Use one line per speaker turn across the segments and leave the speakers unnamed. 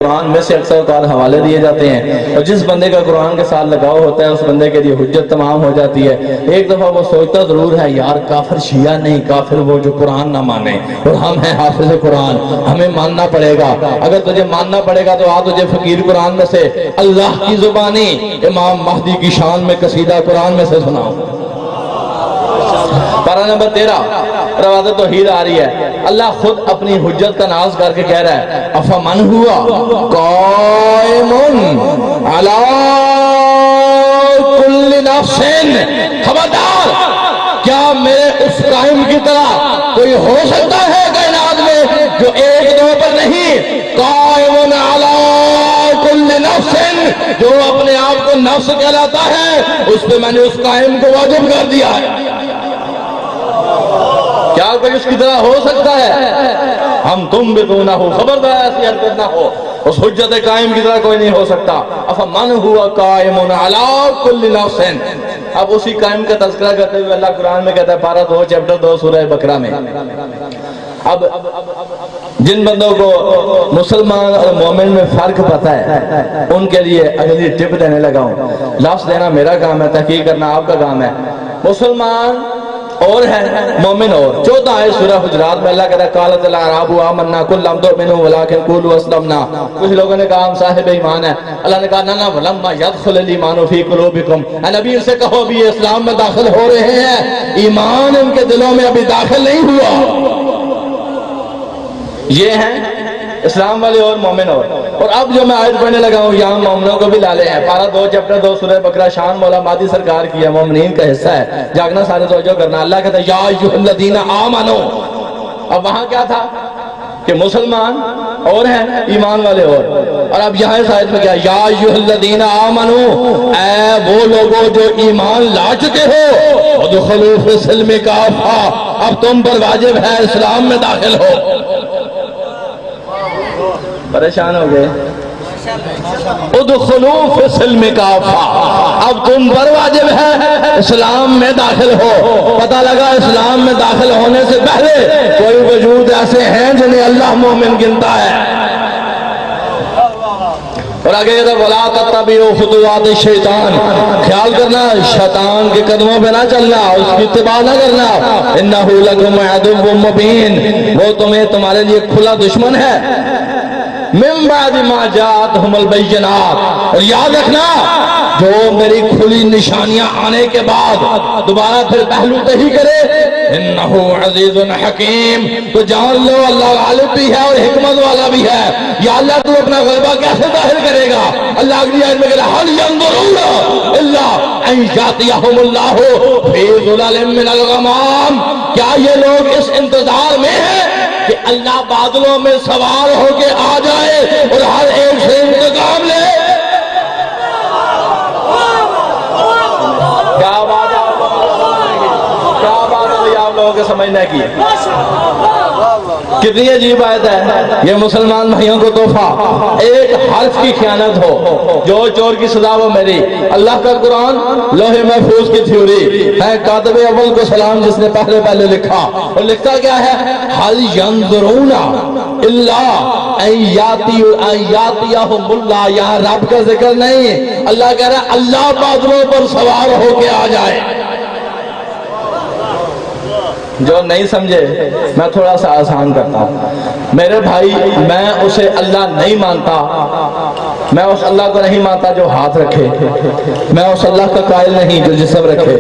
قرآن میں سے اکثر اوقات حوالے دیے جاتے ہیں اور جس بندے کا قرآن کے ساتھ لگاؤ ہوتا ہے اس بندے کے لیے حجت تمام ہو جاتی ہے۔ ایک دفعہ وہ سوچتا ضرور ہے یار کافر شیعہ نہیں، کافر وہ جو قرآن نہ مانے، اور ہم ہیں حافظ قرآن، ہمیں ماننا پڑے گا۔ اگر تجھے ماننا پڑے گا تو تجھے فقیر قرآن میں سے اللہ کی زبانی امام مہدی کی شان میں قصیدہ قرآن میں سے سناؤں۔ پارہ نمبر 13 روایت توحید آ رہی ہے۔ اللہ خود اپنی حجت کا ناز کر کے کہہ رہا ہے افمن ہوا قائم علی کل نفس، خبردار کیا میرے اس قائم کی طرح کوئی ہو سکتا ہے کائنات میں جو ایک دو پر نہیں، قائم علی کل نفس، جو اپنے آپ کو نفس کہلاتا ہے اس پہ میں نے اس قائم کو واجب کر دیا ہے۔ کیا کوئی اس کی طرح ہو سکتا ہے؟ ہم تم بھی تو نہ ہو، خبردار ایسی حرکت نہ ہو، اس حجت قائم کی طرح کوئی نہیں ہو سکتا۔ افمن ہوا قائم علی کل نفس، اب اسی قائم کا تذکرہ کرتے ہوئے اللہ قرآن میں کہتا ہے پارہ 2 چیپٹر 2 سورہ بقرہ میں، اب جن بندوں کو مسلمان اور مومن میں فرق پتا ہے ان کے لیے اگلی ٹپ دینے لگا ہوں۔ لفظ دینا میرا کام ہے، تحقیق کرنا آپ کا کام ہے۔ مسلمان اور ہے، مومن اور۔ 14 آیت سورہ حجرات میں اللہ کہتا ہے قالت الاعراب آمنا قل لم تؤمنوا ولکن قولوا اسلمنا، کچھ لوگوں نے کہا ہم صاحب ایمان ہیں، اللہ نے کہا نہ ولما يدخل الايمان في قلوبكم، اے نبی سے کہو بھی اسلام میں داخل ہو رہے ہیں، ایمان ان کے دلوں میں ابھی داخل نہیں ہوا۔ یہ ہیں اسلام والے اور مومن اور اب جو میں آیت پڑھنے لگا ہوں یہاں مومنوں کو بھی لالے ہیں۔ پارہ 2 چیپٹر 2 سورہ بقرہ شان مولا مہدی سرکار کی ہے، مومنین کا حصہ ہے، جاگنا سارے توجہ کرنا۔ اللہ کہتا ہے یا ایھا الذین آمنو، اب وہاں کیا تھا کہ مسلمان اور ہیں، ایمان والے اور اب یہاں اس آیت میں کیا یا ایھا الذین آمنو، اے وہ لوگوں جو ایمان لا چکے ہو، ادخلوا فی السلم کافہ، اب تم پر واجب ہے اسلام میں داخل ہو۔ پریشان ہو گئے؟ ادخلوا فی السلم کافہ، اب تم پر واجب ہے اسلام میں داخل ہو۔ پتہ لگا اسلام میں داخل ہونے سے پہلے کوئی وجود ایسے ہیں جنہیں اللہ مومن گنتا ہے۔ اور آگے کہتا ہے وَلَا تَتَّبِعُوا خُطُوَاتِ الشَّيْطَانِ، خیال کرنا شیطان کے قدموں پہ نہ چلنا، اس کی اتباع نہ کرنا۔ إِنَّهُ لَكُمْ عَدُوٌّ مُّبِينٌ، وہ تمہارے لیے کھلا دشمن ہے۔ من بعد ما جاءتهم البینات، اور یاد رکھنا جو میری کھلی نشانیاں آنے کے بعد دوبارہ پھر پہلو تہی کرے، انہو عزیز حکیم، تو جان لو اللہ غالب بھی ہے اور حکمت والا بھی ہے۔ یا اللہ تو اپنا غلبہ کیسے ظاہر کرے گا؟ اللہ اگلی آیت میں کہتا ہے هل ينظرون الا ان یاتیہم اللہ فی ظلال من الغمام، کیا یہ لوگ اس انتظار میں ہیں کہ اللہ بادلوں میں سوار ہو کے آ جائے اور ہر ایک سے انتقام لے؟ کیا بات ہے، کیا بات ہے آپ لوگوں کے سمجھنے کی، کتنی عجیب آیت ہے۔ یہ مسلمان بھائیوں کو تحفہ، ایک حرف کی خیانت ہو جو چور کی سزا وہ میری۔ اللہ کا قرآن لوح محفوظ کی تھیوری ہے، کاتب اول کو سلام جس نے پہلے لکھا، اور لکھتا کیا ہے هل ينظرون الا ان یاتیہم اللہ، یہاں رب کا ذکر نہیں، اللہ کہہ رہا ہے اللہ بادلوں پر سوار ہو کے آ جائے۔ جو نہیں سمجھے میں تھوڑا سا آسان کرتا ہوں، میرے بھائی میں اسے اللہ نہیں مانتا، میں اس اللہ کو نہیں مانتا جو ہاتھ رکھے، میں اس اللہ کا قائل نہیں جو جسم رکھے،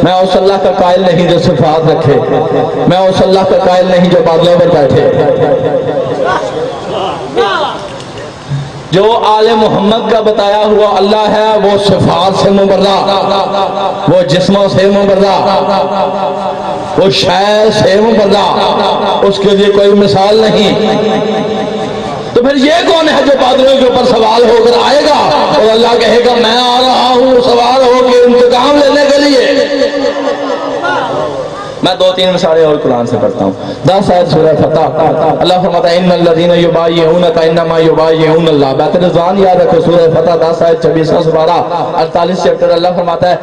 میں اس اللہ کا قائل نہیں جو صفات رکھے، میں اس اللہ کا قائل نہیں جو بادلوں پر بیٹھے۔ جو آل محمد کا بتایا ہوا اللہ ہے وہ صفات سے مبرہ، وہ جسموں سے مبرہ، وہ شے سے مبرہ، اس کے لیے کوئی مثال نہیں۔ تو پھر یہ کون ہے جو بادلوں کے اوپر سوار ہو کر آئے گا اور اللہ کہے گا میں آ رہا ہوں سوار ہو کے انتقام لینے کے لیے؟ میں 2-3 مثالیں اور قرآن سے پڑھتا ہوں۔ 10 آیت سورہ فتح، اللہ فرماتا ہے ان الذین یبایعونک انما یبایعون اللہ، بیعت رضوان یاد رکھو، سورہ فتح 10 آیت 26 سے 48 چیپٹر۔ اللہ فرماتا ہے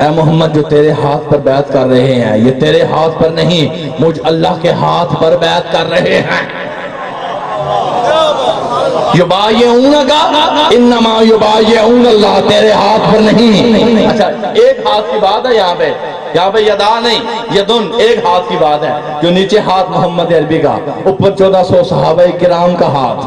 اے محمد جو تیرے ہاتھ پر بیعت کر رہے ہیں یہ تیرے ہاتھ پر نہیں، مجھ اللہ کے ہاتھ پر بیعت کر رہے ہیں۔ یبایعونک انما یبایعون اللہ، تیرے ہاتھ پر نہیں. اچھا ایک ہاتھ کی بات ہے یہاں پہ یدا نہیں، یدن ایک ہاتھ کی بات ہے. جو نیچے ہاتھ محمد عربی کا، اوپر 1400 صحابہ کرام کا ہاتھ.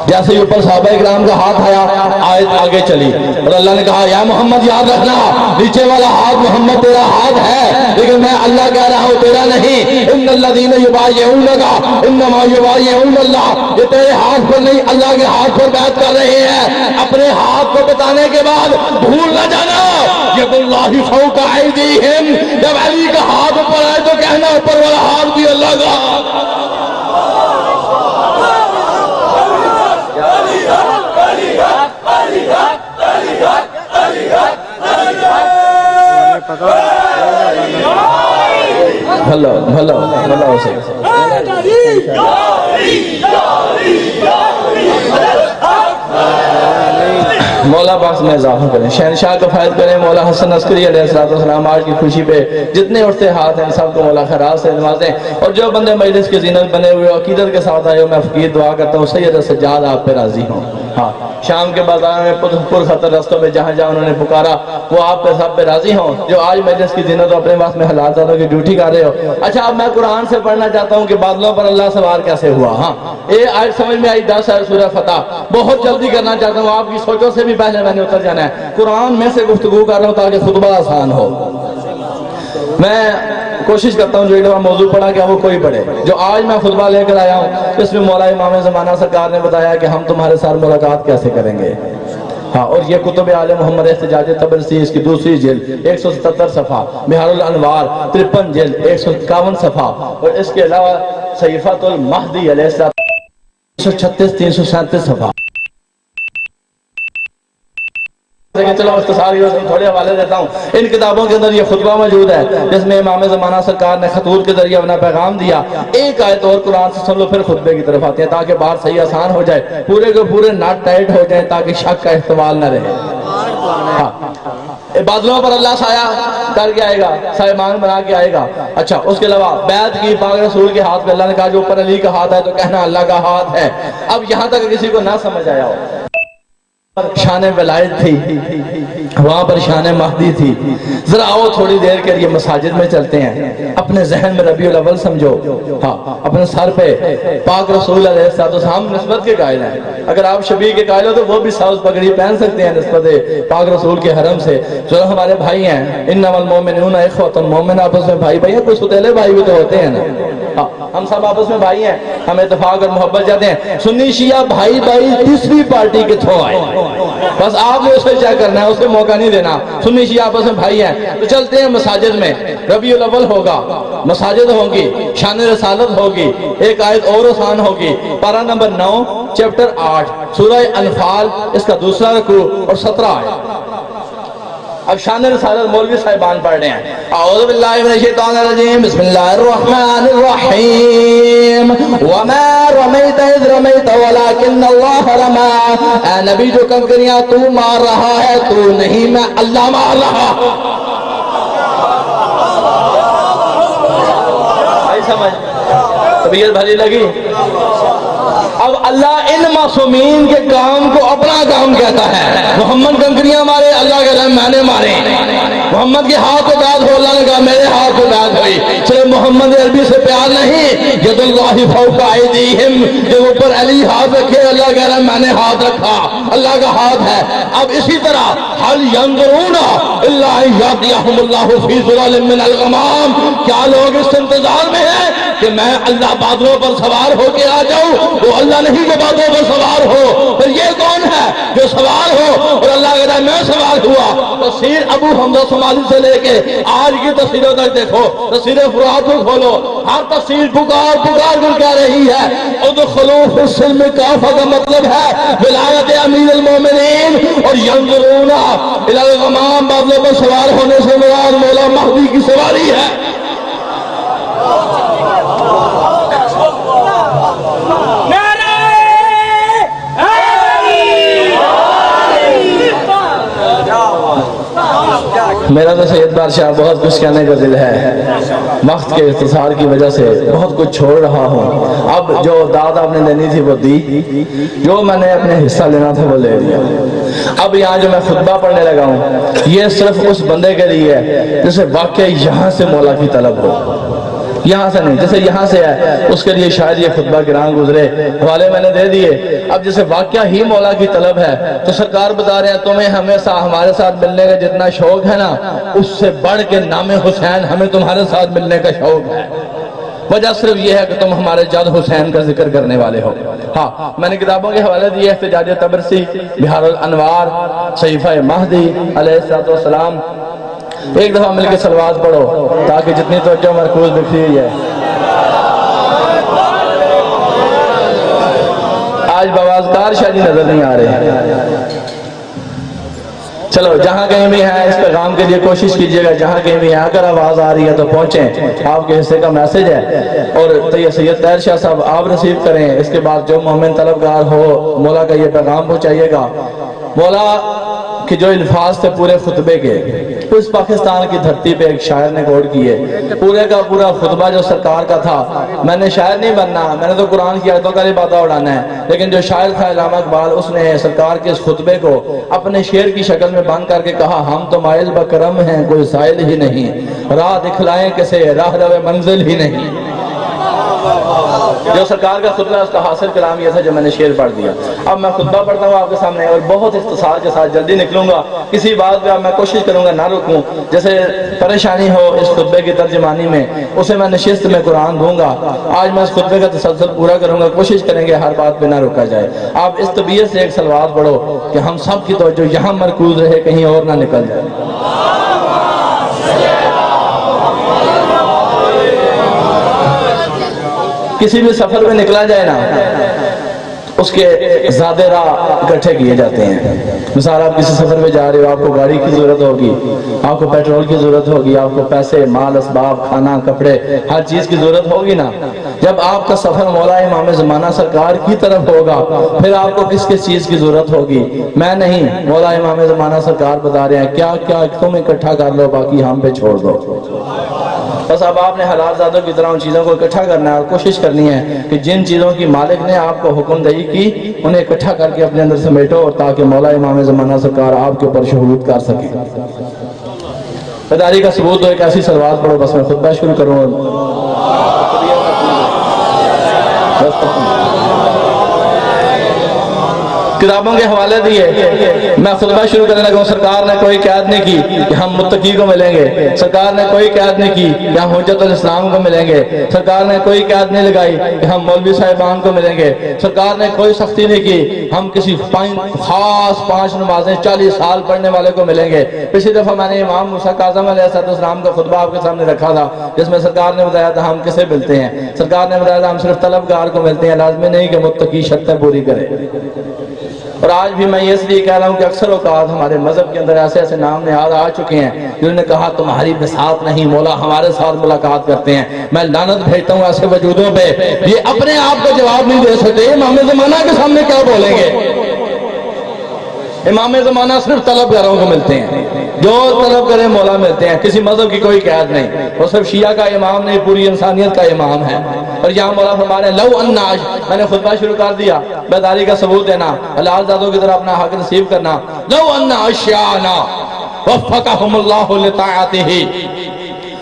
جیسے ہی اوپر صحابہ کرام کا ہاتھ آیا، آیت آگے چلی اور اللہ نے کہا یا محمد یاد رکھنا نیچے والا ہاتھ محمد تیرا ہاتھ ہے، لیکن میں اللہ کہہ رہا ہوں تیرا نہیں. ان الذین یبایعونک انما یبایعون اللہ، یہ تیرے ہاتھ پر نہیں اللہ کے ہاتھ پر بیعت کر رہے ہیں. اپنے ہاتھ کو بتانے کے بعد بھول نہ جانا ید اللہ فوق ایدیہم، جب علی کا ہاتھ اوپر آئے تو کہنا اوپر والا ہاتھ بھی اللہ کا. بھلا بھلا بھلا ہو سکتا مولا باس میں اضافہ کریں، شہنشاہ کا فائد کریں. مولا حسن عسکری علیہ السلام آج کی خوشی پہ جتنے اٹھتے ہاتھ ہیں سب کو مولا خیرات سے نوازیں. اور جو بندے مجلس کی زینت بنے ہوئے عقیدت کے ساتھ آئے ہو، میں فقیر دعا کرتا ہوں سید سجاد آپ پہ راضی ہوں. ہاں شام کے بازار میں پر خطر رستوں میں جہاں جہاں انہوں نے پکارا وہ آپ پہ سب پہ راضی ہوں. جو آج مجلس کی زینت اپنے پاس میں حالات زیادہ کی ڈیوٹی کر رہے ہو. اچھا اب میں قرآن سے پڑھنا چاہتا ہوں کہ بادلوں پر اللہ سوار کیسے ہوا. ہاں یہ آج سمجھ میں آئی 10 ہے سورہ فتح. بہت جلدی کرنا چاہتا ہوں، آپ کی سوچوں سے بھی پہلے میں نے اتر جانا ہے. قرآن میں سے گفتگو کر رہا ہوں تاکہ خطبہ آسان ہو. میں کوشش کرتا ہوں جو ایک دفعہ موضوع پڑھا کہ وہ کوئی پڑھے. جو آج میں خطبہ لے کر آیا ہوں اس میں مولا امام زمانہ سرکار نے بتایا کہ ہم تمہارے ساتھ ملاقات کیسے کریں گے. ہاں اور یہ کتب آل محمد احتجاج طبرسی اس کی دوسری جلد 177 صفحہ، بحار الانوار 53 جلد 151 صفحہ، اور اس کے علاوہ صحیفۃ المہدی علیہ السلام 336 337 صفحہ. چلو اختصاری تھوڑے حوالے دیتا ہوں. ان کتابوں کے اندر یہ خطبہ موجود ہے جس میں امام زمانہ سرکار نے خطوط کے ذریعے اپنا پیغام دیا. ایک آیت اور قرآن سے سن لو پھر خطبے کی طرف آتے ہیں تاکہ بات صحیح آسان ہو جائے، پورے کے پورے ناٹ ٹائٹ ہو جائیں تاکہ شک کا احتمال نہ رہے. بادلوں پر اللہ سایہ کر کے آئے گا، سائمان بنا کے آئے گا. اچھا اس کے علاوہ بیعت کی پاک رسول کے ہاتھ پہ. اللہ نے کہا جو اوپر علی کا ہاتھ ہے تو کہنا اللہ کا ہاتھ ہے. اب یہاں تک کسی کو نہ سمجھ آیا ہو، شان ولایت تھی وہاں پر شان مہدی تھی. ذرا آؤ تھوڑی دیر کے لیے مساجد میں چلتے ہیں. اپنے ذہن میں ربیع الاول سمجھو. ہاں اپنے سر پہ پاک رسول علیہ السلام نسبت کے قائل ہیں. اگر آپ شبیہ کے قائل ہو تو وہ بھی سبز پگڑی پہن سکتے ہیں نسبت پاک رسول کے حرم سے. جو ہمارے بھائی ہیں انما المؤمنون اخوۃ، مومن آپس میں بھائی بھائی ہیں. کوئی ستیلے بھائی بھی تو ہوتے ہیں نا. ہاں ہم سب آپس میں بھائی ہیں، ہم اتفاق اور محبت چاہتے ہیں. سنی شیعہ بھائی بھائی تیسری پارٹی کے تھو آئے، بس آپ نے اسے چیک کرنا ہے، اسے موقع نہیں دینا. سنی شیعہ آپس میں بھائی ہیں. تو چلتے ہیں مساجد میں. ربیع الاول ہوگا، مساجد ہوں گی، شان رسالت ہوگی. ایک آیت اور آسان ہوگی، پارہ نمبر 9 چیپٹر 8 سورہ انفال، اس کا دوسرا رکوع اور 17 آیت. اب شان رسالت مولوی صاحبان پڑھ رہے ہیں. اعوذ باللہ من الشیطان الرجیم، بسم اللہ الرحمن الرحیم. وما رمیت اذ رمیت ولکن اللہ رما. اے نبی جو کنکریاں تو مار رہا ہے تو نہیں، میں اللہ مار رہا. بھائی سمجھ طبیعت بھری لگی. اب اللہ ان معصومین کے کام کو اپنا کام کہتا ہے. محمد کنکریاں مارے، اللہ کے رحم میں نے مارے. محمد کے ہاتھ کو بیعت ہو، اللہ نے کہا میرے ہاتھ کو بیعت ہوئی. صرف محمد عربی سے پیار نہیں، ید اللہ فوق ایدیہم، جب اوپر علی ہاتھ رکھے اللہ کہہ رہا ہے میں نے ہاتھ رکھا، اللہ کا ہاتھ ہے. اب اسی طرح حل ینظرون الا ان یاتیہم اللہ فی ظلال من الغمام، کیا لوگ اس انتظار میں ہیں کہ میں اللہ بادلوں پر سوار ہو کے آ جاؤں؟ وہ اللہ نہیں جو بادلوں پر سوار ہو. پھر یہ کون ہے جو سوار ہو اور اللہ کہتا ہے میں سوار ہوا؟ تفسیر ابو حمزہ صومالی سے لے کے آج کی تفسیروں تک دیکھو، تفسیر فرات کو کھولو، ہر تفسیر پکار پکار کر کہہ رہی ہے ادخلوا فی السلم کافہ کا مطلب ہے ولایت امیر المومنین. اور ینظرون الی الغمام، بادلوں پر سوار ہونے سے مراد مولا مہدی کی سواری ہے. میرا تو سید بادشاہ بہت کچھ کہنے کا دل ہے،
وقت کے اختصار کی وجہ سے بہت کچھ چھوڑ رہا ہوں. اب جو داد آپ نے لینی تھی وہ دی, جو میں نے اپنے حصہ لینا تھا وہ لے لیا. اب یہاں جو میں خطبہ پڑھنے لگا ہوں یہ صرف اس بندے کے لیے ہے جسے واقعی یہاں سے مولا کی طلب ہو, یہاں سے نہیں. جیسے یہاں سے ہے اس کے لیے شاید یہ خطبہ گراں گزرے, حوالے میں نے دے دیے. اب جسے واقعہ ہی مولا کی طلب ہے تو سرکار بتا رہے ہیں تمہیں ہمیشہ ہمارے ساتھ ملنے کا جتنا شوق ہے نا اس سے بڑھ کے نام حسین ہمیں تمہارے ساتھ ملنے کا شوق ہے. وجہ صرف یہ ہے کہ تم ہمارے جد حسین کا ذکر کرنے والے ہو. ہاں میں نے کتابوں کے حوالے دیے, احتجاج طبرسی, بہار الانوار, صحیفہ مہدی علیہ السلام. ایک دفعہ مل کے صلوات پڑھو تاکہ جتنی توجہ مرکوز بکھی ہوئی ہے. آج بوازکار شاہ جی نظر نہیں آ رہے. چلو جہاں کہیں بھی ہیں اس پیغام کے لیے کوشش کیجئے گا, جہاں کہیں بھی ہیں اگر آواز آ رہی ہے تو پہنچیں, آپ کے حصے کا میسج ہے. اور سید طاہر شاہ صاحب آپ ریسیو کریں. اس کے بعد جو مومن طلبگار ہو مولا کا یہ پیغام پہنچائیے گا. مولا کہ جو الفاظ تھے پورے خطبے کے اس پاکستان کی دھرتی پہ ایک شاعر نے کوٹ کیے. پورے کا پورا خطبہ جو سرکار کا تھا, میں نے شاعر نہیں بننا, میں نے تو قرآن کی آیتوں کا لبادہ اڑانا ہے, لیکن جو شاعر تھا علامہ اقبال اس نے سرکار کے اس خطبے کو اپنے شعر کی شکل میں بند کر کے کہا ہم تو مائل بکرم ہیں کوئی سائل ہی نہیں, راہ دکھلائیں کسے راہ رو منزل ہی نہیں. جو سرکار کا خطبہ اس کا حاصل کلام یہ تھا جو میں نے شعر پڑھ دیا. اب میں خطبہ پڑھتا ہوں آپ کے سامنے اور بہت اختصار کے ساتھ جلدی نکلوں گا. کسی بات پہ میں کوشش کروں گا نہ رکوں. جیسے پریشانی ہو اس خطبے کی ترجمانی میں اسے میں نشست میں قرآن دوں گا. آج میں اس خطبے کا تسلسل پورا کروں گا, کوشش کریں گے ہر بات پہ نہ روکا جائے. آپ اس طبیعت سے ایک صلوات پڑھو کہ ہم سب کی توجہ یہاں مرکوز رہے, کہیں اور نہ نکل جائے. کسی بھی سفر میں نکلا جائے نا اس کے زیادہ راہ اکٹھے کیے جاتے ہیں. مثال آپ کسی سفر میں جا رہے ہو, آپ کو گاڑی کی ضرورت ہوگی, آپ کو پیٹرول کی ضرورت ہوگی, آپ کو پیسے, مال, اسباب, کھانا, کپڑے, ہر چیز کی ضرورت ہوگی نا. جب آپ کا سفر مولا امام زمانہ سرکار کی طرف ہوگا پھر آپ کو کس کس چیز کی ضرورت ہوگی؟ میں نہیں, مولا امام زمانہ سرکار بتا رہے ہیں کیا کیا تم اکٹھا کر لو باقی ہم پہ چھوڑ دو. بس اب آپ نے حلال زادوں کی طرح ان چیزوں کو اکٹھا کرنا ہے اور کوشش کرنی ہے کہ جن چیزوں کی مالک نے آپ کو حکم دہی کی انہیں اکٹھا کر کے اپنے اندر سمیٹو, اور تاکہ مولا امام زمانہ سرکار آپ کے اوپر شہود کر سکے. بیداری کا ثبوت تو ایک ایسی صلوات پڑھو, بس میں خطبہ شروع کروں. کتابوں کے حوالے دیے, میں خطبہ شروع کرنے لگا ہوں. سرکار نے کوئی قید نہیں کی کہ ہم متقی کو ملیں گے, سرکار نے کوئی قید نہیں کی کہ ہم حجت الاسلام کو ملیں گے, سرکار نے کوئی قید نہیں لگائی کہ ہم مولوی صاحبان کو ملیں گے, سرکار نے کوئی سختی نہیں کی ہم کسی خاص 5 نمازیں 40 سال پڑھنے والے کو ملیں گے. پچھلی دفعہ میں نے امام موسیٰ کاظم علیہ السلام کا خطبہ آپ کے سامنے رکھا تھا جس میں سرکار نے بتایا تھا ہم کسے ملتے ہیں. سرکار نے بتایا تھا ہم صرف طلبگار کو ملتے ہیں, لازمی نہیں کہ متقی شرطیں پوری کرے. اور آج بھی میں یہ اس لیے کہہ رہا ہوں کہ اکثر اوقات ہمارے مذہب کے اندر ایسے ایسے نام نہاد آ چکے ہیں جنہوں نے کہا تمہاری بساط نہیں, مولا ہمارے ساتھ ملاقات کرتے ہیں. میں لعنت بھیجتا ہوں ایسے وجودوں پہ, یہ اپنے آپ کو جواب نہیں دے سکتے. امام زمانہ کے سامنے کیا بولیں گے؟ امام زمانہ صرف طلبگاروں کو ملتے ہیں, جو طلب کریں مولا ملتے ہیں. کسی مذہب کی کوئی قید نہیں, وہ صرف شیعہ کا امام نہیں پوری انسانیت کا امام ہے. اور یہاں مولا فرما رہے ہیں لو اناج, میں نے خطبہ شروع کر دیا, بیداری کا ثبوت دینا, حلال زادوں کی طرح اپنا حق نصیب کرنا. لو ان اشیاءنا وفقهم اللہ لطاعته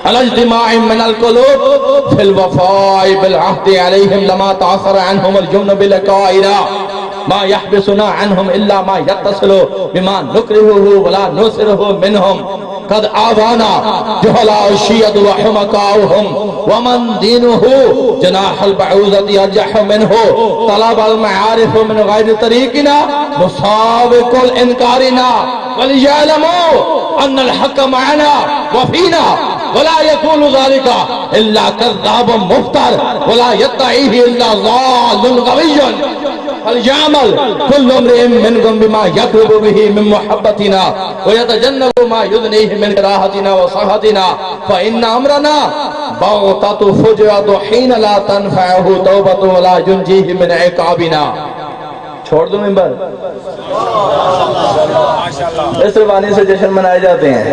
على اجتماع من القلوب في الوفاء بالعهد عليهم لما تعثر عنهم الجن بلقائنا ما يحبسنا عنهم الا ما يتصل بما نكرهه ولا نسره منهم قد آبانا جهلاء الشيعة وحمقاؤهم ومن دينه جناح البعوضة يرجح منه طلب المعارف من غير طريقنا مسابق الانكارنا وليعلموا ان الحق معنا وفينا ولا يكون ذلك الا كذاب مفتر ولا يدعيه الا ضال غوي فليعمل كل امرئ منكم بما يقرب به من محبتنا ويتجنب ما يدنيه من كراهتنا وصحتنا فإن أمرنا بغتة فجرة حين لا تنفعه توبة ولا ينجيه من عقابنا. چھوڑ دوں منبر, اس روانی سے جشن منائے جاتے ہیں.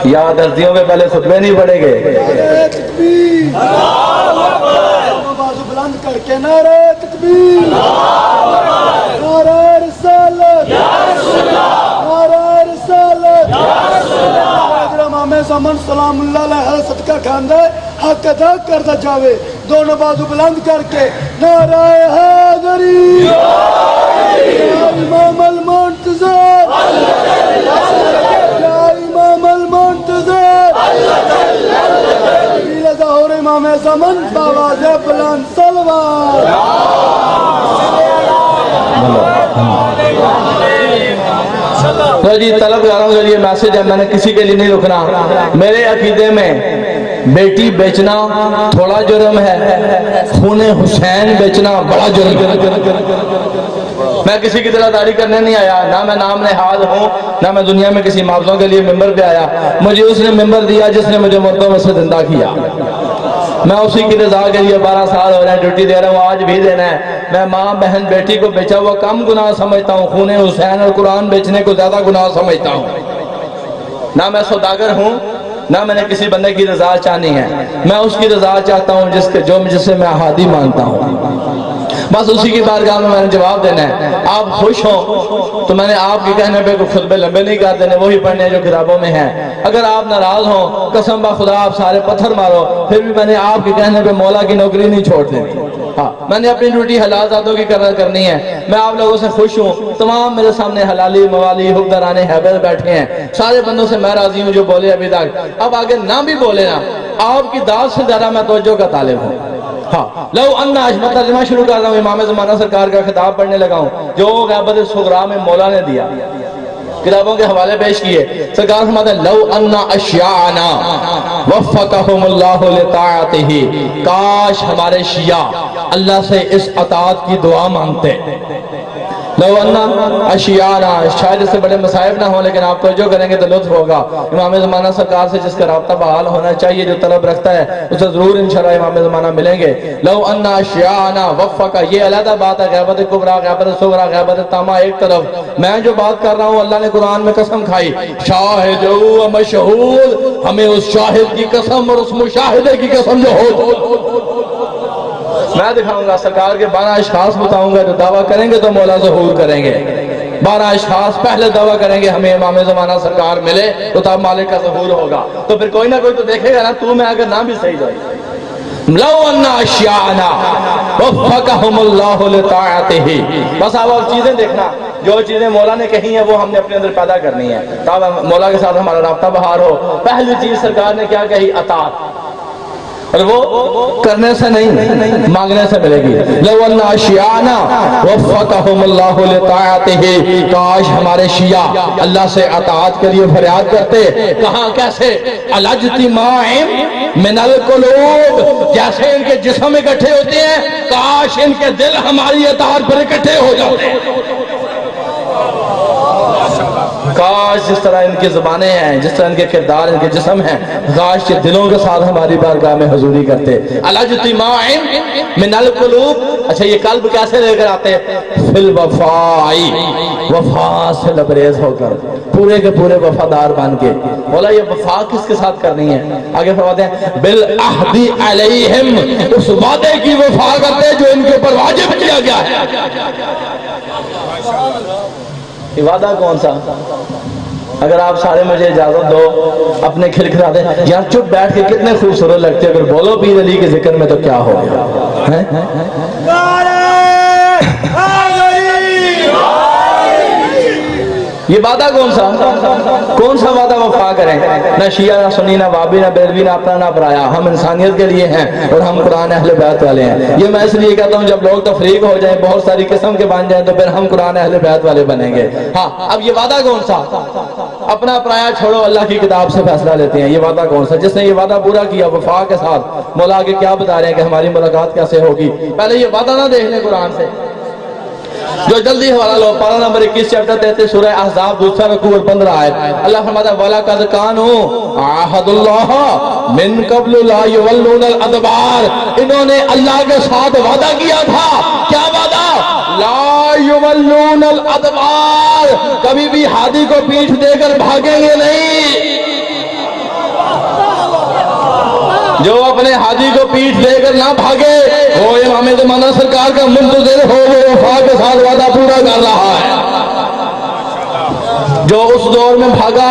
یاد ہردیوں میں پہلے خطبے نہیں پڑھے گے.
تکبیر بازو بلند کر کے نعرہ تکبیر نعرہ رسالت نعرہ رسالت امام زمان سلام اللہ علیہ صدقہ کھاندہ حق ادا کرتا جاوے. دونوں بازو بلند کر کے نعرہ حیدری یا امام المنتظر یا امام المنتظر ظہور امام زمان باواز بلند سلوات.
تو جی طلبگاروں کے لیے میسج ہے, میں نے کسی کے لیے نہیں رکنا. میرے عقیدے میں بیٹی بیچنا تھوڑا جرم ہے, خون حسین بیچنا بڑا جرم ہے. میں کسی کی طرح داڑھی کرنے نہیں آیا, نہ میں نام نہاد ہوں, نہ میں دنیا میں کسی معاوضوں کے لیے ممبر پہ آیا. مجھے اس نے ممبر دیا جس نے مجھے مردوں میں سے زندہ کیا. میں اسی کی رضا کے لیے 12 سال ہو رہے ہیں ڈیوٹی دے رہا ہوں, آج بھی دینا ہے. میں ماں بہن بیٹی کو بیچا ہوا کم گناہ سمجھتا ہوں, خون حسین اور قرآن بیچنے کو زیادہ گناہ سمجھتا ہوں. نہ میں سوداگر ہوں, نہ میں نے کسی بندے کی رضا چاہنی ہے. میں اس کی رضا چاہتا ہوں جسے میں احادی مانتا ہوں. بس اسی کی بارگاہ میں نے جواب دینا ہے. آپ خوش ہوں تو میں نے آپ کے کہنے پہ کوئی خطبے لمبے نہیں کر دینے, وہی پڑھنے جو کتابوں میں ہیں. اگر آپ ناراض ہوں, قسم با خدا آپ سارے پتھر مارو, پھر بھی میں نے آپ کے کہنے پہ مولا کی نوکری نہیں چھوڑ دینی. ہاں, میں نے اپنی ڈیوٹی حلال ذاتوں کی کرنی ہے. میں آپ لوگوں سے خوش ہوں. تمام میرے سامنے حلالی موالی حکمران حیبر بیٹھے ہیں. سارے بندوں سے میں راضی ہوں جو بولے ابھی تک. اب آگے نہ بھی بولے نا, آپ کی داد سے زیادہ میں توجہ کا طالب ہوں. ہاں, لو انا میں ترجمہ شروع کر رہا ہوں. امام زمانہ سرکار کا خطاب پڑھنے لگا ہوں جو غیبت صغرا میں مولا نے دیا, کتابوں کے حوالے پیش کیے. سرکار فرماتے ہیں لو انا اشیاءنا وفقہم اللہ لطاعتہ, کاش ہمارے شیعہ اللہ سے اس اطاعت کی دعا مانگتے. لو انا اشیاءنا, شاید اس سے بڑے مصائب نہ ہوں, لیکن آپ توجہ کریں گے تو لطف ہوگا. امام زمانہ سرکار سے جس کا رابطہ بحال ہونا چاہیے, جو طلب رکھتا ہے, اسے ضرور انشاءاللہ امام زمانہ ملیں گے. لو انا اشیاءنا وفقہ, یہ علیحدہ بات ہے. غیبت کبریٰ, غیبت صغریٰ, غیبت تامہ ایک طرف. میں جو بات کر رہا ہوں اللہ نے قرآن میں قسم کھائی, شاہد و مشہود, ہمیں اس شاہد کی قسم اور اس مشاہدے کی قسم جو ہو میں دکھاؤں گا. سرکار کے 12 اشخاص بتاؤں گا جو دعویٰ کریں گے تو مولا ظہور کریں گے. 12 اشخاص پہلے دعویٰ کریں گے ہمیں امام زمانہ سرکار ملے تو تب مالک کا ظہور ہوگا. تو پھر کوئی نہ کوئی تو دیکھے گا نا, تو میں اگر نہ بھی صحیح جائے. لو انا اشیاءنا وفقہم اللہ لطاعتہ. بس آپ چیزیں دیکھنا, جو چیزیں مولا نے کہی ہیں وہ ہم نے اپنے اندر پیدا کرنی ہے تاکہ مولا کے ساتھ ہمارا رابطہ بہار ہو. پہلی چیز سرکار نے کیا کہی, اطاعت, اور وہ کرنے سے نہیں مانگنے سے ملے گی. لو انا اشیاءنا وفقہم اللہ لطاعتہ, کاش ہمارے شیعہ اللہ سے اطاعت کے لیے فریاد کرتے. کہاں, کیسے؟ الاجتماع من القلوب, جیسے ان کے جسم اکٹھے ہوتے ہیں, کاش ان کے دل ہماری اطاعت پر اکٹھے ہو جاتے. کاش جس طرح ان کی زبانیں ہیں, جس طرح ان کے کردار, ان کے جسم ہیں, کاش کے دلوں کے ساتھ ہماری بارگاہ میں حضوری کرتے. الاجتماع من القلوب. اچھا, یہ قلب کیسے لے کر آتے؟ فی الوفائی, وفا سے لبریز ہو کر, پورے کے پورے وفادار بن کے. بولا یہ وفا کس کے ساتھ کرنی ہے؟ آگے فرماتے ہیں بالعہد علیہم, اس وعدے کی وفا کرتے جو ان کے اوپر واجب کیا گیا ہے. یہ وعدہ کون سا؟ اگر آپ سارے مجھے اجازت دو اپنے کھلکھلا دیں. یار چپ بیٹھ کے کتنے خوبصورت لگتے, اگر بولو پیر علی کے ذکر میں تو کیا ہو گیا. یہ وعدہ کون سا وعدہ وفا کریں؟ نہ شیعہ, نہ سنی, نہ بابی, نہ بیروی, نہ اپنا, نہ پرایا. ہم انسانیت کے لیے ہیں اور ہم قرآن اہل بیت والے ہیں. یہ میں اس لیے کہتا ہوں جب لوگ تفریق ہو جائیں, بہت ساری قسم کے بن جائیں, تو پھر ہم قرآن اہل بیت والے بنیں گے. ہاں, اب یہ وعدہ کون سا؟ اپنا پرایا چھوڑو, اللہ کی کتاب سے فیصلہ لیتے ہیں. یہ وعدہ کون سا؟ جس نے یہ وعدہ پورا کیا وفا کے ساتھ, مولا آگے کیا بتا رہے ہیں کہ ہماری ملاقات کیسے ہوگی. پہلے یہ وعدہ نہ دیکھ لیں قرآن سے, جو جلدی حوالہ لو. پارہ نمبر 21 چیپٹر 33 سورہ احزاب, دوسرا رکوع اور 15 آیت. اللہ فرماتا ہے وَلَقَدْ كَانُوا عَاهَدُ اللَّهَ مِن قَبْلُ لَا يُوَلُّونَ الْأَدْبَارَ. انہوں نے اللہ کے ساتھ وعدہ کیا تھا. کیا وعدہ؟ لا يُوَلُّونَ الْأَدْبَارَ, کبھی بھی ہادی کو پیٹھ دے کر بھاگیں گے نہیں. جو اپنے حاجی کو پیٹھ دے کر نہ بھاگے وہ امام زمانہ سرکار کا منتظر ہو، وہ وفا کے ساتھ وعدہ پورا کر رہا ہے۔ جو اس دور میں بھاگا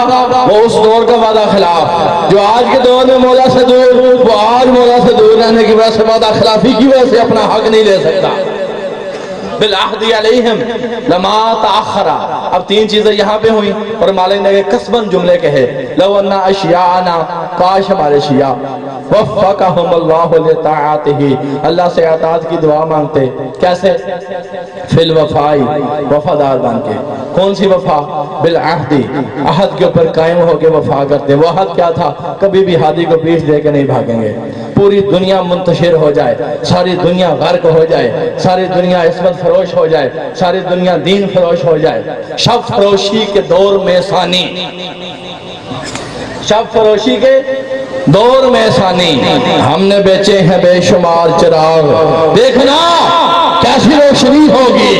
وہ اس دور کا وعدہ خلاف، جو آج کے دور میں مولا سے دور، وہ آج مولا سے دور رہنے کی وجہ سے وعدہ خلافی کی وجہ سے اپنا حق نہیں لے سکتا۔ بالعہد علیہم لما تأخرا، اب تین چیزیں یہاں پہ ہوئیں اور مالک نے قسماً جملے کہے، لو انا اشیاءنا، کاش ہمارے شیعہ، وفقہم اللہ لطاعتہ، اللہ سے اطاعت کی دعا مانگتے، کیسے؟ فی الوفائی، وفادار بن کے۔ کون سی وفا؟ بالعہد، عہد کے اوپر قائم ہو کے وفا کرتے۔ وہ عہد کیا تھا؟ کبھی بھی ہادی کو پیٹھ دے کے نہیں بھاگیں گے۔ پوری دنیا منتشر ہو جائے، ساری دنیا غرق ہو جائے، ساری دنیا عصمت فروش ہو جائے، ساری دنیا دین فروش ہو جائے، شب فروشی کے دور میں ثانی، شب فروشی کے دور میں ثانی، ہم نے بیچے ہیں بے شمار چراغ، دیکھنا کیسی روشنی ہوگی،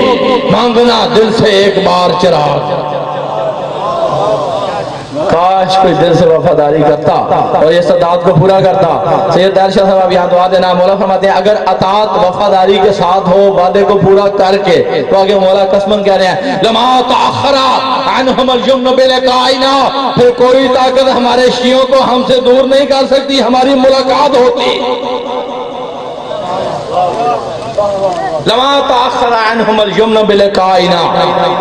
مانگنا دل سے ایک بار چراغ۔ کاش کوئی دل سے وفاداری کرتا اور یہ استطاعت کو پورا کرتا۔ سید دار شاہ صاحب یہاں دعا دینا، مولا فرماتے ہیں اگر اطاعت وفاداری کے ساتھ ہو، وعدے کو پورا کر کے، تو آگے مولا قسماً کہہ رہے ہیں لما تأخرا عنہم الجن بلقائنا، پھر کوئی طاقت ہمارے شیعوں کو ہم سے دور نہیں کر سکتی، ہماری ملاقات ہوتی۔ لما تأخر عنہم الجن بلقائنا،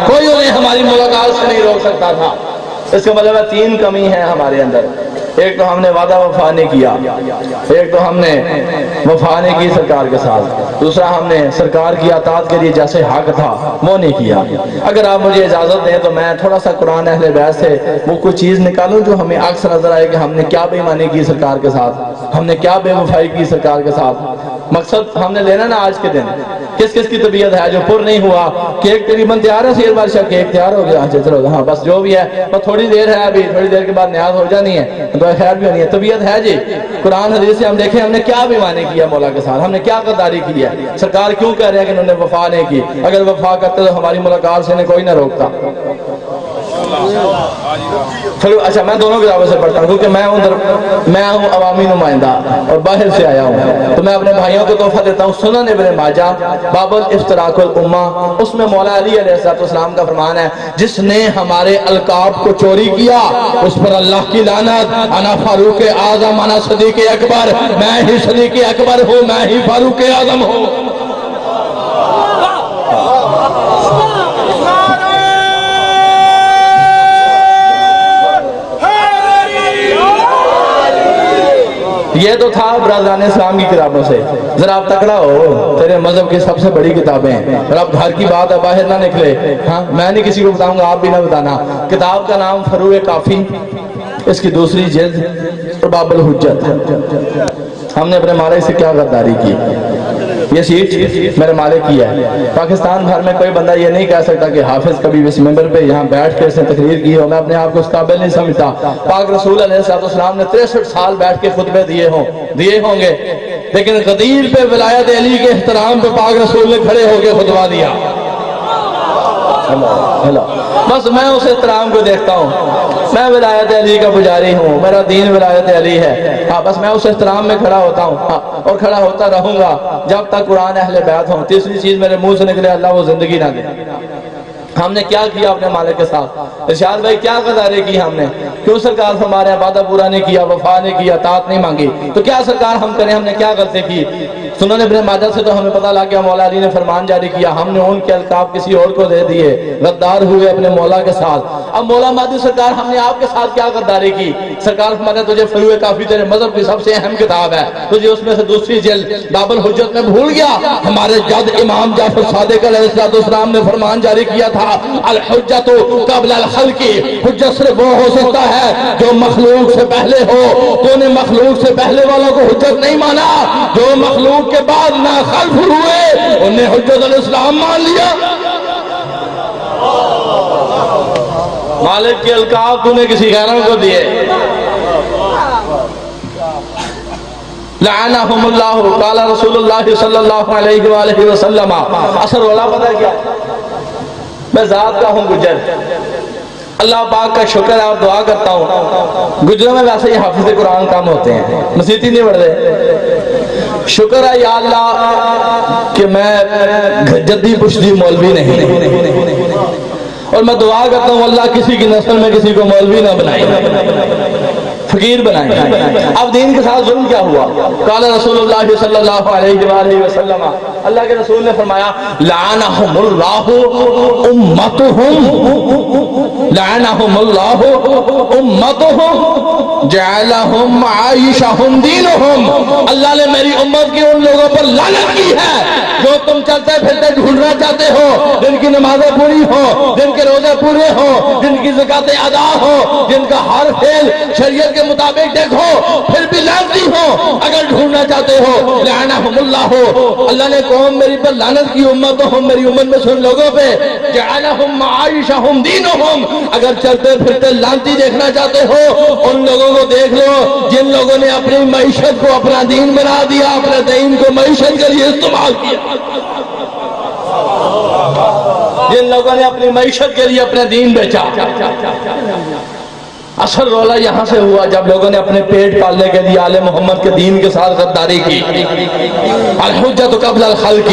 کوئی انہیں ہماری ملاقات سے نہیں روک سکتا تھا۔ اس کا مطلب ہے تین کمی ہے ہمارے اندر، ایک تو ہم نے وعدہ وفا نہیں کیا، ایک تو ہم نے وفا نہیں کی سرکار کے ساتھ، دوسرا ہم نے سرکار کی اطاعت کے لیے جیسے حق تھا وہ نہیں کیا۔ اگر آپ مجھے اجازت دیں تو میں تھوڑا سا قرآن اہل بیت سے وہ کوئی چیز نکالوں جو ہمیں عکس نظر آئے کہ ہم نے کیا بے ایمانی کی سرکار کے ساتھ، ہم نے کیا بے وفائی کی سرکار کے ساتھ۔ مقصد ہم نے لینا نا آج کے دن کس کس کی طبیعت ہے جو پر نہیں ہوا، کیک تقریباً تیار ہے سید بادشاہ، کیک تیار ہو گیا، چلو ہاں بس جو بھی ہے، بس تھوڑی دیر ہے، ابھی تھوڑی دیر کے بعد نیاز ہو جانی ہے، دعا خیر بھی ہونی ہے۔ طبیعت ہے جی، قرآن حدیث سے ہم دیکھیں ہم نے کیا بے ایمانی کیا مولا کے ساتھ، ہم نے کیا غداری کی ہے۔ سرکار کیوں کہہ رہے ہیں کہ انہوں نے وفا نہیں کی؟ اگر وفا کرتے تو ہماری ملاقات سے انہیں کوئی نہ روکتا۔ اچھا میں دونوں کتابوں سے پڑھتا ہوں کیونکہ میں ہوں عوامی نمائندہ اور باہر سے آیا ہوں، تو میں اپنے بھائیوں کو تحفہ دیتا ہوں۔ سنن ابن ماجہ باب الافتراق الامہ، اس میں مولا علی علیہ السلام کا فرمان ہے جس نے ہمارے القاب کو چوری کیا اس پر اللہ کی لعنت، انا فاروق اعظم، انا صدیق اکبر، میں ہی صدیق اکبر ہوں، میں ہی فاروق اعظم ہوں۔ یہ تو تھا برادران اسلام کی کتابوں سے، ذرا آپ تکڑا ہو، تیرے مذہب کی سب سے بڑی کتابیں ہیں، اور اب گھر کی بات ہے باہر نہ نکلے، ہاں میں نہیں کسی کو بتاؤں گا، آپ بھی نہ بتانا۔ کتاب کا نام فروع کافی، اس کی دوسری جلد اور باب الحجت۔ ہم نے اپنے مالک سے کیا غداری کی؟ یہ سیٹ میرے مالک کی ہے۔ پاکستان بھر میں کوئی بندہ یہ نہیں کہہ سکتا کہ حافظ کبھی بھی اس ممبر پہ یہاں بیٹھ کے اس نے تقریر کی ہو، میں اپنے آپ کو اس قابل نہیں سمجھتا۔ پاک رسول علیہ السلام نے 63 سال بیٹھ کے خطبے دیے ہوں گے، لیکن غدیر پہ ولایت علی کے احترام پہ پاک رسول نے کھڑے ہو کے خطبہ دیا۔ بس میں اس احترام کو دیکھتا ہوں، میں ولایت علی کا پجاری ہوں، میرا دین ولایت علی ہے، ہاں بس میں اس احترام میں کھڑا ہوتا ہوں، ہاں اور کھڑا ہوتا رہوں گا جب تک قرآن اہل بیت ہوں۔ تیسری چیز میرے منہ سے نکلے اللہ وہ زندگی نہ دے۔ ہم نے کیا کیا اپنے مالک کے ساتھ؟ ارشاد بھائی کیا غداری کی ہم نے؟ کیوں سرکار ہمارے وعدہ پورا نہیں کیا، وفا نہیں کیا، اطاعت نہیں مانگی؟ تو کیا سرکار ہم کریں، ہم نے کیا غلطی کی؟ سنن ابن ماجہ سے تو ہمیں پتہ لگ گیا مولا علی نے فرمان جاری کیا، ہم نے ان کے القاب کسی اور کو دے دیے، غدار ہوئے اپنے مولا کے ساتھ۔ اب مولا مہدی سرکار ہم نے آپ کے ساتھ کیا غداری کی؟ سرکار ہمارے تجھے فروع کافی تیرے مذہب کی سب سے اہم کتاب ہے، تجھے اس میں سے دوسری جلد باب الحجت میں بھول گیا؟ ہمارے جد امام جعفر صادق علیہ السلام نے فرمان جاری کیا تھا الحجت قبل الخلق، حجت صرف وہ ہو سکتا ہے جو مخلوق سے پہلے ہو۔ تو نے مخلوق سے پہلے والوں کو حجت نہیں مانا، جو مخلوق کے بعد نہ خلف ہوئے انہیں حجت الاسلام مان لیا۔ مالک کے القاب تو نے کسی غیروں کو دیے۔ لعنہم اللہ، قال رسول اللہ صلی اللہ علیہ وآلہ وسلم۔ اثر والا پتہ کیا؟ میں ذات کا ہوں گجر، اللہ پاک کا شکر ہے اور دعا کرتا ہوں، گجروں میں ویسے ہی حافظ قرآن کم ہوتے ہیں، مسیتی نہیں بڑھ رہے، شکر ہے یا اللہ کہ میں جدی پشتی مولوی نہیں، اور میں دعا کرتا ہوں اللہ کسی کی نسل میں کسی کو مولوی نہ بنائے، فقیر بنائیں۔ اب دین کے ساتھ ظلم کیا ہوا؟ قال رسول اللہ صلی اللہ علیہ وآلہ وسلم، اللہ کے رسول نے فرمایا لعنہم اللہ امتہم، لعنہم اللہ امتہم جعلہم عائشہم دینہم، اللہ نے میری امت کی ان لوگوں پر لعنت کی ہے جو تم چلتے پھرتے ڈھونڈنا چاہتے ہو، جن کی نمازیں پوری ہو، جن کے روزے پورے ہو، جن کی زکاتیں ادا ہو، جن کا ہر فعل شریعت کے مطابق دیکھو پھر بھی لعنتی ہو، اگر ڈھونڈنا چاہتے ہو لعنہم اللہ ہو، اللہ نے قوم میری پر لعنت کی، امتہم میری امت میں سن لوگوں پہ، جعلہم معائشہم دینہم، اگر چلتے پھرتے لعنتی دیکھنا چاہتے ہو ان لوگوں کو دیکھ لو جن لوگوں نے اپنی معیشت کو اپنا دین بنا دیا، اپنے دین کو معیشت کے لیے استعمال کیا، جن لوگوں نے اپنی معیشت کے لیے اپنا دین بیچا۔ اصل رولا یہاں سے ہوا جب لوگوں نے اپنے پیٹ پالنے کے لیے آل محمد کے دین کے ساتھ غداری کی۔ الحجت قبل الخلق،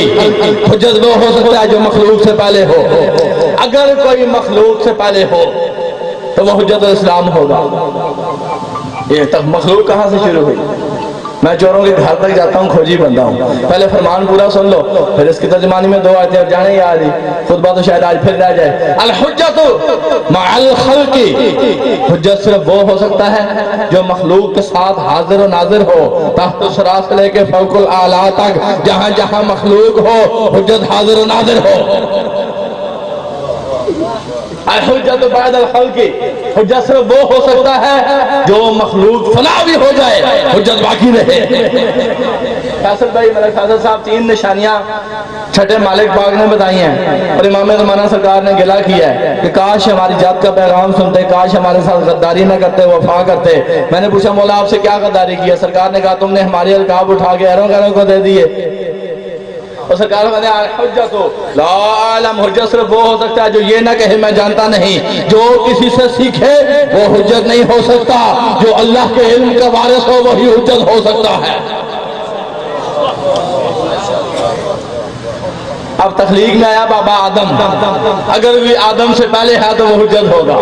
حجت وہ ہو سکتا ہے جو مخلوق سے پہلے ہو، اگر کوئی مخلوق سے پہلے ہو تو وہ حجت الاسلام ہوگا۔ یہ تک مخلوق کہاں سے شروع ہوئی؟ میں چوروں کے گھر تک جاتا ہوں، کھوجی بنتا ہوں، پہلے فرمان پورا سن لو پھر اس کی ترجمانی میں 2 آیتیں اب جانے ہی آ رہی، خطبہ تو شاید آج پھر رہ جائے۔ الحجت مع الخلق، حجت صرف وہ ہو سکتا ہے جو مخلوق کے ساتھ حاضر و ناظر ہو، تحت الثری سے لے کے فوق الاعلیٰ تک جہاں جہاں مخلوق ہو حجت حاضر و ناظر ہو۔ الحجت بعد الخلق، حجت صرف وہ ہو سکتا ہے جو مخلوق فنا بھی ہو جائے حجت باقی رہے۔ فیصل بھائی ملک فیصل صاحب 3 نشانیاں چھٹے مالک پاک نے بتائی ہیں اور امام زمانہ سرکار نے گلہ کیا ہے کہ کاش ہماری جات کا پیغام سنتے، کاش ہمارے ساتھ غداری نہ کرتے، وفا کرتے۔ میں نے پوچھا مولا آپ سے کیا غداری کی ہے؟ سرکار نے کہا تم نے ہماری القاب اٹھا کے ایروں گیروں کو دے دیے، اور سرکار نے حجت لا عالم، حجت صرف وہ ہو سکتا ہے جو یہ نہ کہے میں جانتا نہیں، جو کسی سے سیکھے وہ حجت نہیں ہو سکتا، جو اللہ کے علم کا وارث ہو وہی حجت ہو سکتا ہے۔ اب تخلیق میں آیا بابا آدم، اگر کوئی آدم سے پہلے ہے تو وہ حجت ہوگا،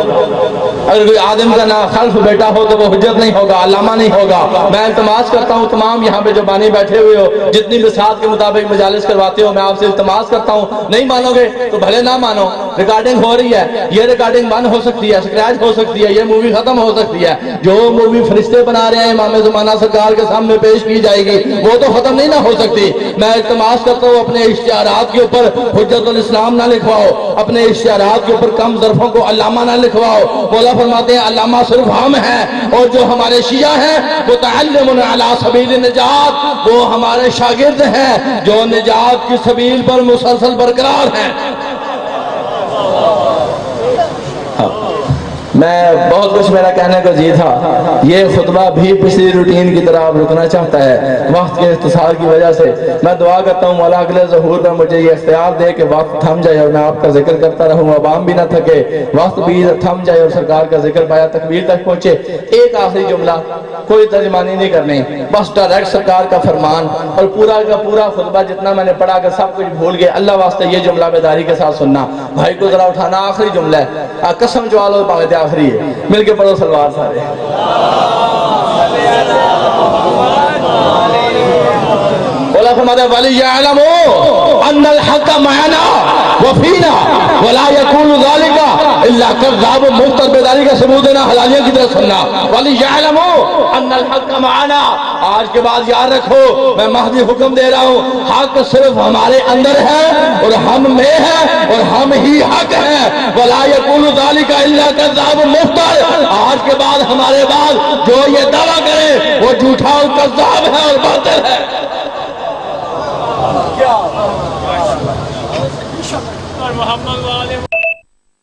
اگر کوئی آدم کا نام خلف بیٹا ہو تو وہ حجت نہیں ہوگا، علامہ نہیں ہوگا۔ میں التماس کرتا ہوں تمام یہاں پہ جو بانی بیٹھے ہوئے ہو، جتنی بساط کے مطابق مجالس کرواتے ہو، میں آپ سے التماس کرتا ہوں نہیں مانو گے تو بھلے نہ مانو، ریکارڈنگ ہو رہی ہے، یہ ریکارڈنگ بند ہو سکتی ہے، سکریچ ہو سکتی ہے، یہ مووی ختم ہو سکتی ہے، جو مووی فرشتے بنا رہے ہیں امام زمانہ سرکار کے سامنے پیش کی جائے گی وہ تو ختم نہیں نہ ہو سکتی۔ میں التماس کرتا ہوں اپنے اشتہارات کے اوپر حجت الاسلام نہ لکھواؤ، اپنے اشتہارات کے اوپر کم ظرفوں کو علامہ نہ لکھواؤ۔ مولا فرماتے ہیں علامہ صرف ہم ہیں، اور جو ہمارے شیعہ ہیں متعلم علی سبیل النجات، وہ ہمارے شاگرد ہیں جو نجات کی سبیل پر مسلسل برقرار ہیں۔ میں بہت کچھ میرا کہنے کو جی تھا، یہ خطبہ بھی پچھلی روٹین کی طرح رکنا چاہتا ہے وقت کے اختصار کی وجہ سے۔ میں دعا کرتا ہوں مولا اگلے ظہور میں مجھے یہ اختیار دے کہ وقت تھم جائے اور میں آپ کا ذکر کرتا رہوں، عوام بھی نہ تھکے، وقت بھی تھم جائے اور سرکار کا ذکر پایا تکبیر تک پہنچے۔ ایک آخری جملہ، کوئی ترجمانی نہیں کرنی، بس ڈائریکٹ سرکار کا فرمان، اور پورا کا پورا خطبہ جتنا میں نے پڑھا کہ سب کچھ بھول گئے، اللہ واسطے یہ جملہ بیداری کے ساتھ سننا، بھائی کو ذرا اٹھانا، آخری جملہ ہے، قسم جوالو پاگتے آخری ہے، مل کے پڑھو سلوار سارے۔ مولا فرماتا ہے وَلِيَعْلَمُوا أَنَّ الْحَقَّ مَعَنَا وَفِينَا وَلَا يَكُونُ ذَلِكَ إِلَّا كَذَّابٌ مُفْتَرٍ، بیداری کا ثبوت دینا، حلالیہ کی طرف سننا۔ وَلِيَعْلَمُوا أَنَّ الْحَقَّ مَعَنَا، آج کے بعد یاد رکھو میں مہدی حکم دے رہا ہوں، حق صرف ہمارے اندر ہے اور ہم میں ہے اور ہم ہی حق ہے۔ وَلَا يَكُونُ ذَلِكَ إِلَّا كَذَّابٌ مُفْتَرٍ، آج کے بعد ہمارے بعد جو یہ دعویٰ کرے وہ جھوٹا اور کذاب ہے اور باطل ہے۔ محمد